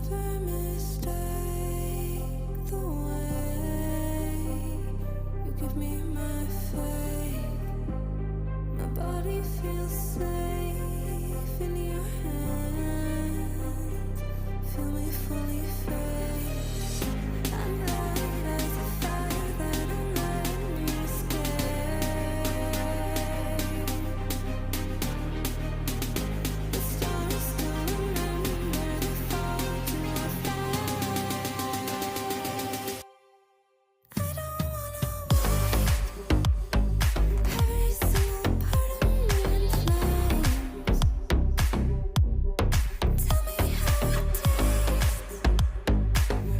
never mistake the way you give me my faith. My body feels safe in your hands. Feel me fully face. I'm light as a fire that I'm letting you escape. The stars still remember the fall to our fate. I don't wanna wait. Every single part of me in flames. Tell me how it tastes.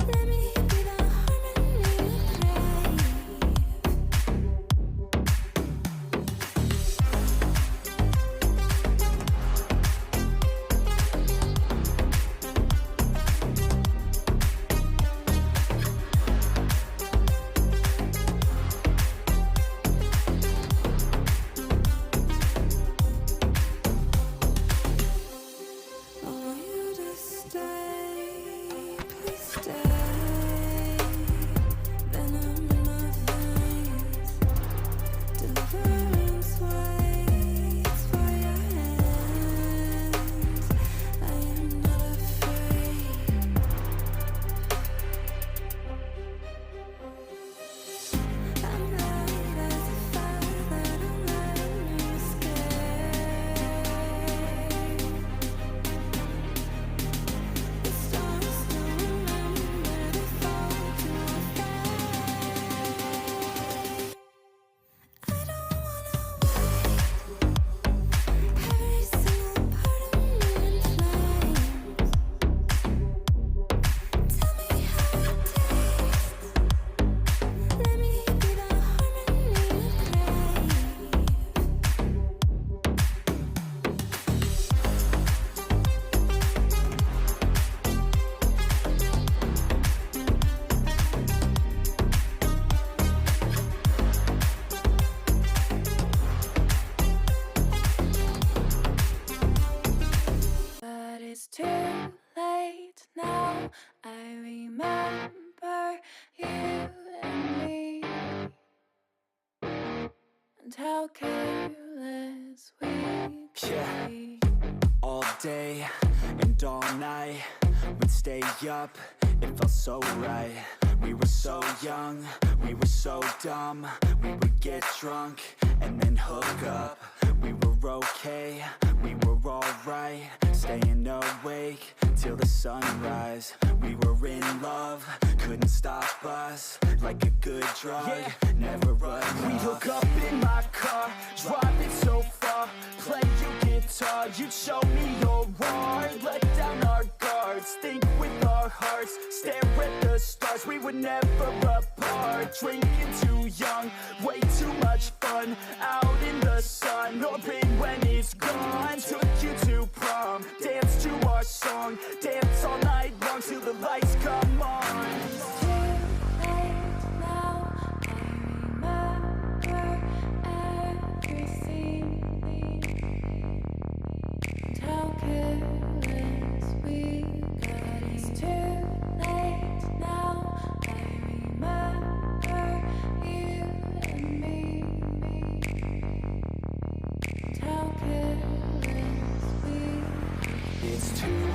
Let me be the harmony you crave. I want you to stay, please stay. Venom in my veins, deliverance waits for your hands. I am not afraid. I'm light as a fire that I'm letting you escape. The stars still remember the fall to our fate. I don't wanna wait. Every single part of me in flames. Tell me how it tastes. Let me be the harmony you crave. But it's too late now. I remember you and me, and how careless we Yeah. be. All day and all night, we'd stay up, it felt so right. We were so young, we were so dumb. We would get drunk and then hook up. We were okay, we were alright. Staying awake till the sunrise. We were in love, couldn't stop us. Like a good drug, never enough. We'd hook up in my car, drive it so far, play you guitar, you'd show me your art, let down our guards, think with our hearts, stare at the stars, we were never apart, drinking too young, way too much fun, out in the sun, no pain when it's gone, took you to prom, dance to our song, dance all night long till the lights come on. It's too late now. I remember everything, and how careless we got. It's too late now. I remember you and me, and how careless we got. It's too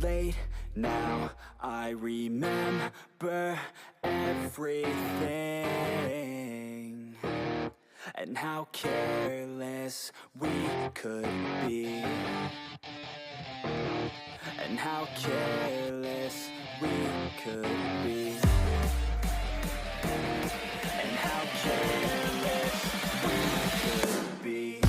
late now, I remember everything, and how careless we could be, and how careless we could be, and how careless we could be.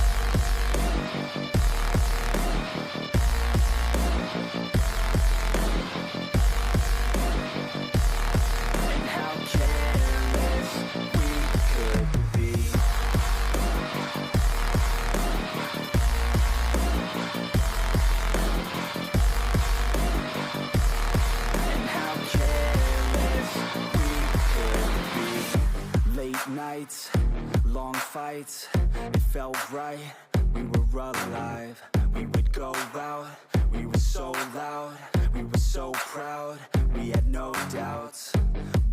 And how careless we could be. And how careless we could be. Late nights, long fights, it felt right, we were alive. We would go out, we were so loud, we were so proud, we had no doubts.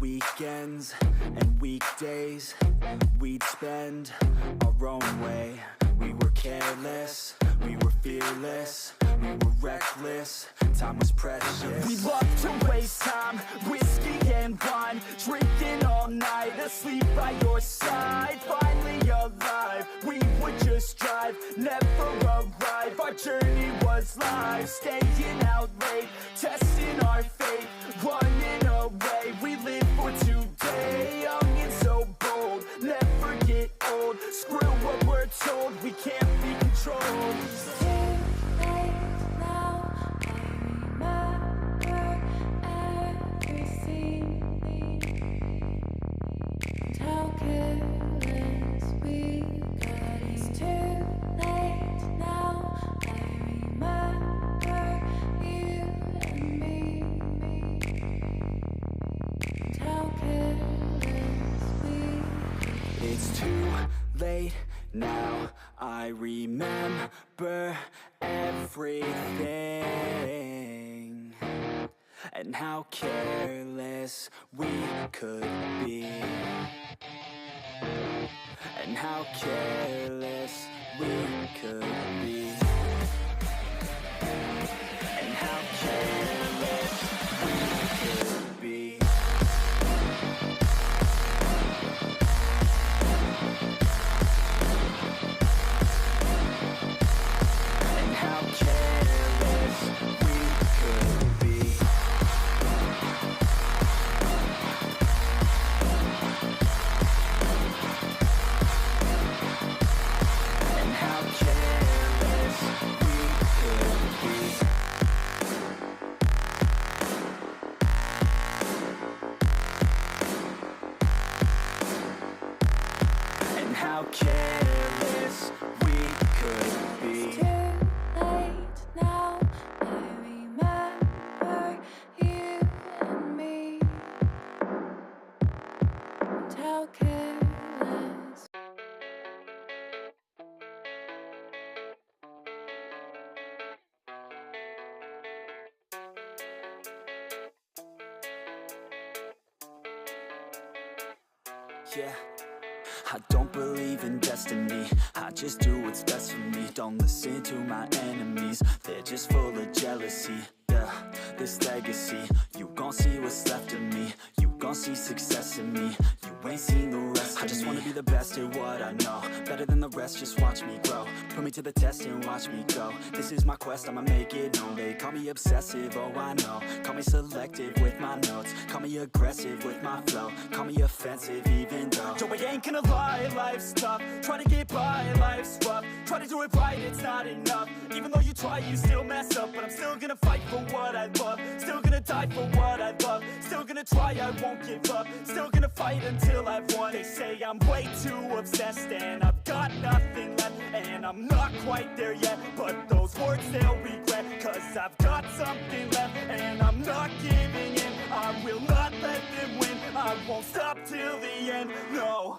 Weekends and weekdays, we'd spend our own way. We were careless, we were fearless, we were reckless, time was precious. We loved to waste time, whiskey and wine, drinking all night, asleep by your side. Finally alive, we would just drive, never arrive. Our journey was live, staying out late, testing our fate, running away. We live for today, young and so bold, never get old. Screw what we're told, we can't be controlled. Too late now, I remember everything. And how careless we got. It's too late now, I remember you and me. And how careless we. It's too late now, I remember everything. And how careless we could be. And how careless we could be. And how careless we could be. And how careless we could be. And how careless we could be. And how careless we could be. Too late now, I remember you and me. And how careless. Yeah, I don't believe in destiny, I just do what's best for me. Don't listen to my enemies, they're just full of jealousy. Yeah, this legacy, you gon' see what's left of me. You gon' see success in me, you ain't seen the rest of me. I just wanna be the best at what I know, better than the rest, just watch me grow. Put me to the test and watch me go. This is my quest, I'ma make it known. They call me obsessive, oh I know. Call me selective with my notes, call me aggressive with my flow. Call me offensive even though Yo, I ain't gonna lie, life's tough. Try to get by, life's rough. Try to do it right, it's not enough. Even though you try, you still mess up. But I'm still gonna fight for what I love. Still gonna die for what I love. Still gonna try, I won't give up. Still gonna fight until I've won. They say I'm way too obsessed and I've got nothing left. And I'm not quite there yet, but those words they'll regret. Cause I've got something left and I'm not giving in. I will not let them win, I won't stop till the end, no.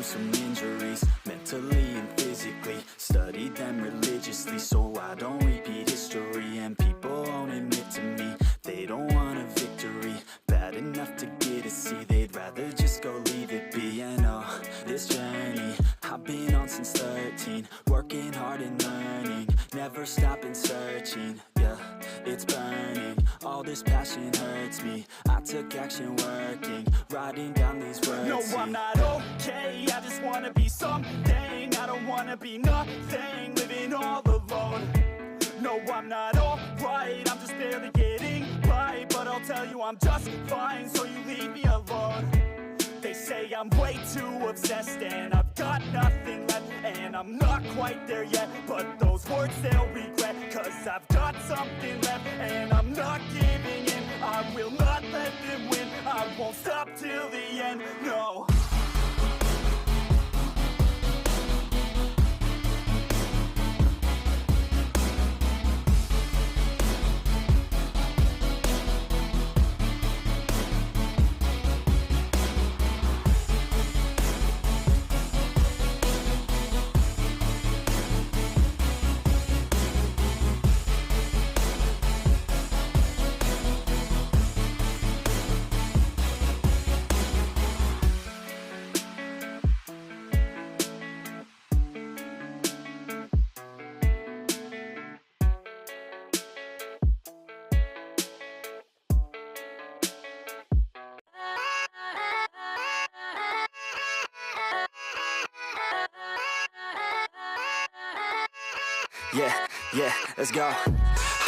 some injuries, mentally and physically. Studied them religiously so I don't repeat history. And people won't admit to me they don't want a victory bad enough to get a C. They'd rather just go leave it be. And oh, this journey I've been on since 13, working hard and learning, never stopping searching. Yeah, it's burning, all this passion hurts me. I took action working, writing down these words. No, I'm not okay, I just wanna be something. I don't wanna be nothing, living all alone. No, I'm not alright, I'm just barely getting by. But I'll tell you I'm just fine, so you leave me alone. They say I'm way too obsessed and I've got nothing left. And I'm not quite there yet, but those words they'll regret. Cause I've got something left and I'm not giving in. till the end, no. Yeah, let's go.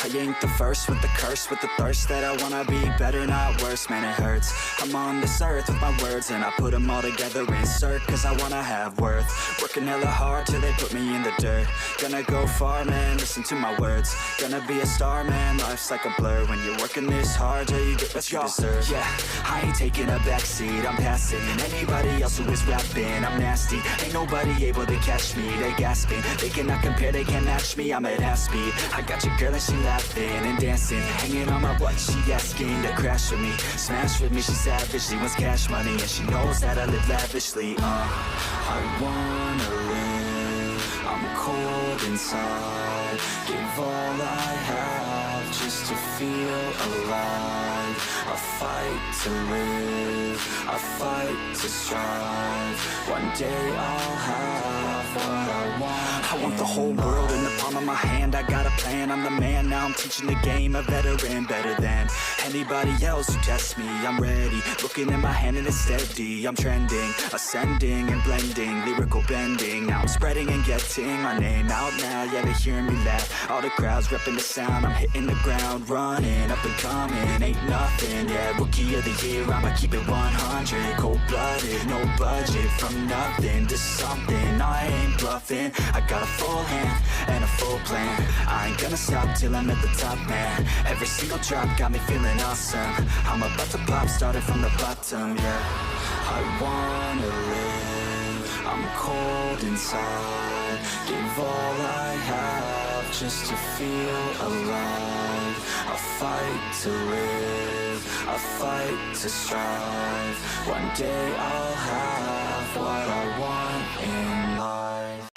I ain't the first with the curse, with the thirst that I wanna be better, not worse, man it hurts. I'm on this earth with my words and I put them all together, insert, cause I wanna have worth. Working hella hard till they put me in the dirt. Gonna go far, man, listen to my words. Gonna be a star, man, life's like a blur. When you're working this hard till you get what you deserve. Yeah, I ain't taking a backseat, I'm passing anybody else who is rapping. I'm nasty, ain't nobody able to catch me. They gasping, they cannot compare, they can't match me. I'm at half speed, I got your girl and she laughing and dancing, hanging on my butt, she asking to crash with me, smash with me, she savage, she wants cash money, and she knows that I live lavishly, I wanna live, I'm cold inside, give all I have just to feel alive, I fight to live, I fight to strive, one day I'll have what I want. I want the whole world in the palm of my hand, I got a plan, I'm the man, now I'm teaching the game, a veteran, better than anybody else who tests me, I'm ready, looking at my hand and it's steady, I'm trending, ascending and blending, lyrical bending, now I'm spreading and getting my name out now, yeah they hearing me laugh, all the crowds repping the sound, I'm hitting the ground, running, up and coming, ain't nothing, yeah, rookie of the year, I'ma keep it 100, cold-blooded, no budget, from nothing to something, I ain't bluffing, I got a full hand and a full plan, I ain't gonna stop till I'm at the top, man, every single drop got me feeling awesome, I'm about to pop, started from the bottom, yeah, I wanna live, I'm cold inside, give all I have just to feel alive, I fight to live, I fight to strive, one day I'll have what I want in life.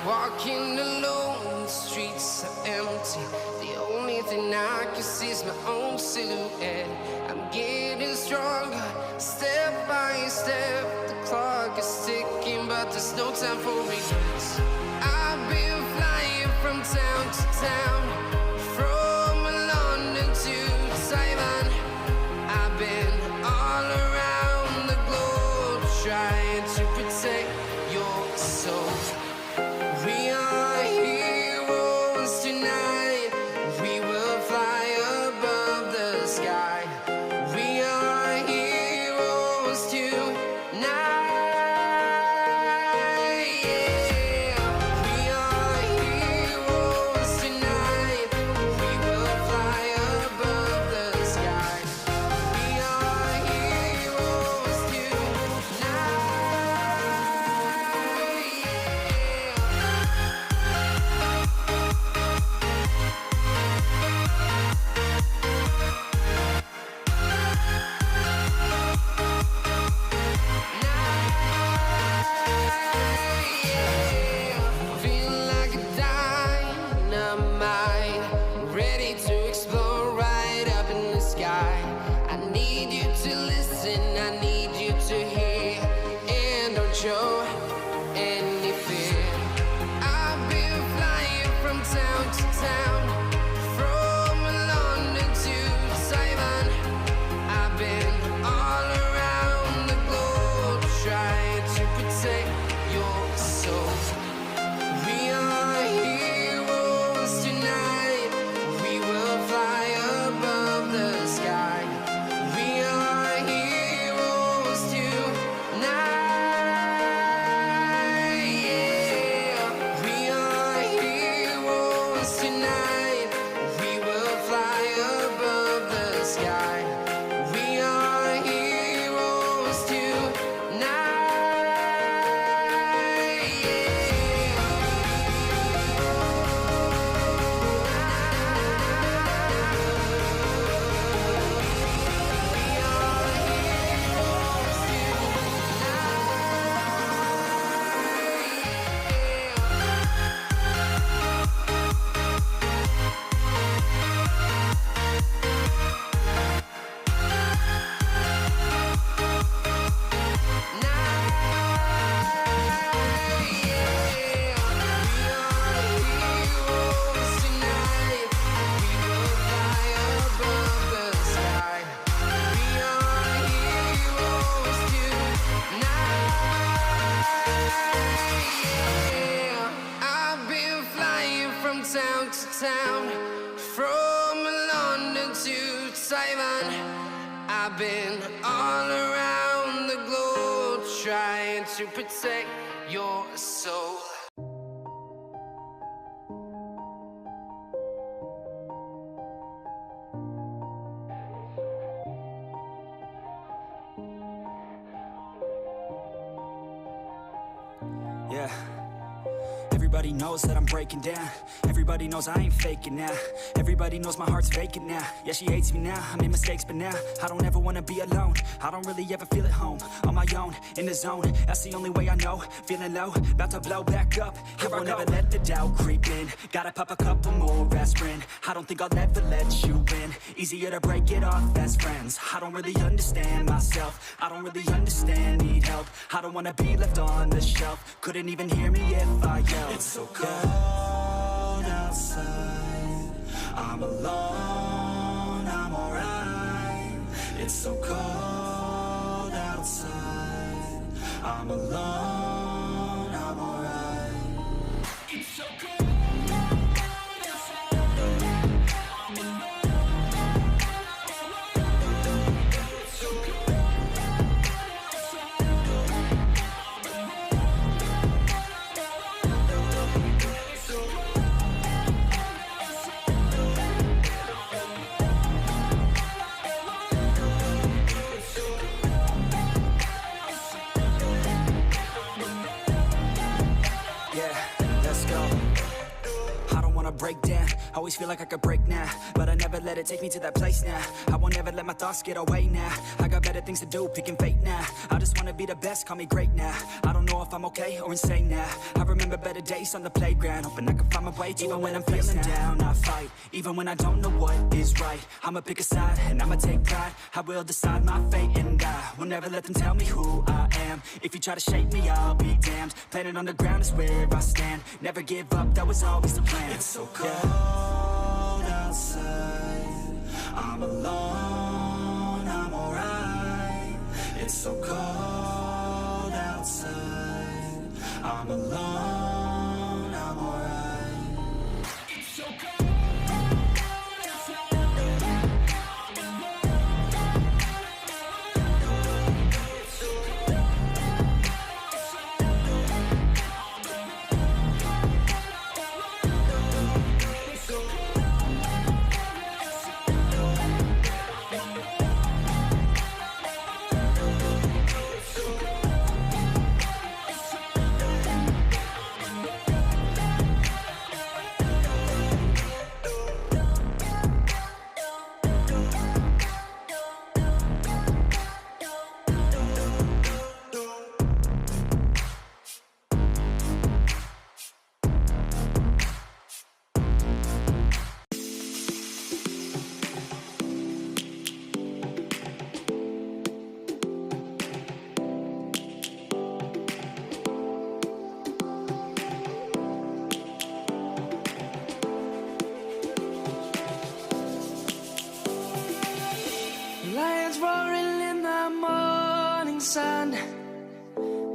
Walking alone, the streets are empty. The only thing I can see is my own silhouette. I'm getting stronger, step by step. The clock is ticking, but there's no time for regrets. I've been flying from town to town, from London to Taiwan. I've been all around the globe, trying to protect your soul. We are heroes tonight, we will fly above the sky. We are heroes tonight, yeah. town to town, from London to Taiwan. I've been all around the globe trying to protect your soul. Yeah. Everybody knows that I'm breaking down. Everybody knows I ain't faking now. Everybody knows my heart's vacant now. Yeah, she hates me now, I made mistakes but now I don't ever wanna be alone. I don't really ever feel at home. On my own, in the zone, that's the only way I know. Feeling low, about to blow back up. Here I won't ever let the doubt creep in. Gotta pop a couple more aspirin. I don't think I'll ever let you in. Easier to break it off best friends. I don't really understand myself. I don't really understand, need help. I don't wanna be left on the shelf. Couldn't even hear me if I yelled. It's so cold outside, I'm alone, I'm alright. It's so cold outside, I'm alone, I'm alright. It's so cold. Break down, always feel like I could break now, but I never let it take me to that place now. I won't ever let my thoughts get away now. I got better things to do, picking fate now. I just wanna be the best, call me great now. I don't know if I'm okay or insane now. I remember better days on the playground, hoping I can find my way even when I'm feeling down. I fight, even when I don't know what is right. I'ma pick a side and I'ma take pride. I will decide my fate and I will never let them tell me who I am. If you try to shape me, I'll be damned. Planet on the ground is where I stand. Never give up, that was always the plan. It's so cold outside, I'm alone, I'm alright. It's so cold outside, I'm alone, I'm alright. It's so cold. Lions roaring in the morning sun,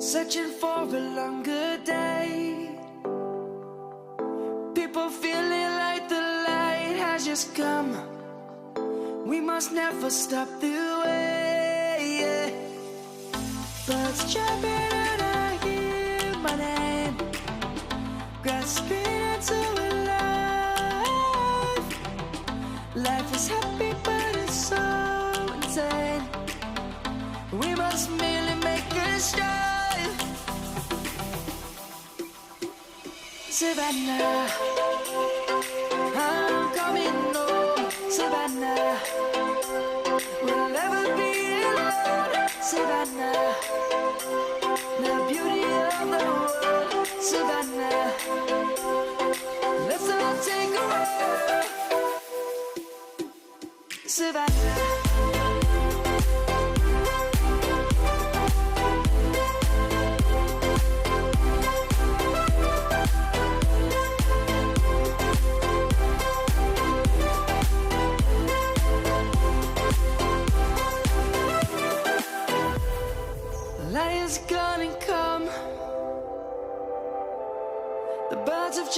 searching for a longer day. People feeling like the light has just come. We must never stop the way. Birds jumping and I hear my name, grasping into a life. Life is happy but it's so insane. We must merely make a strive. Savannah, I'm coming home. Savannah, we'll never be alone. Savannah, the beauty of the world. Savannah, let's all take a walk. Savannah. Lion's gonna come. The birds have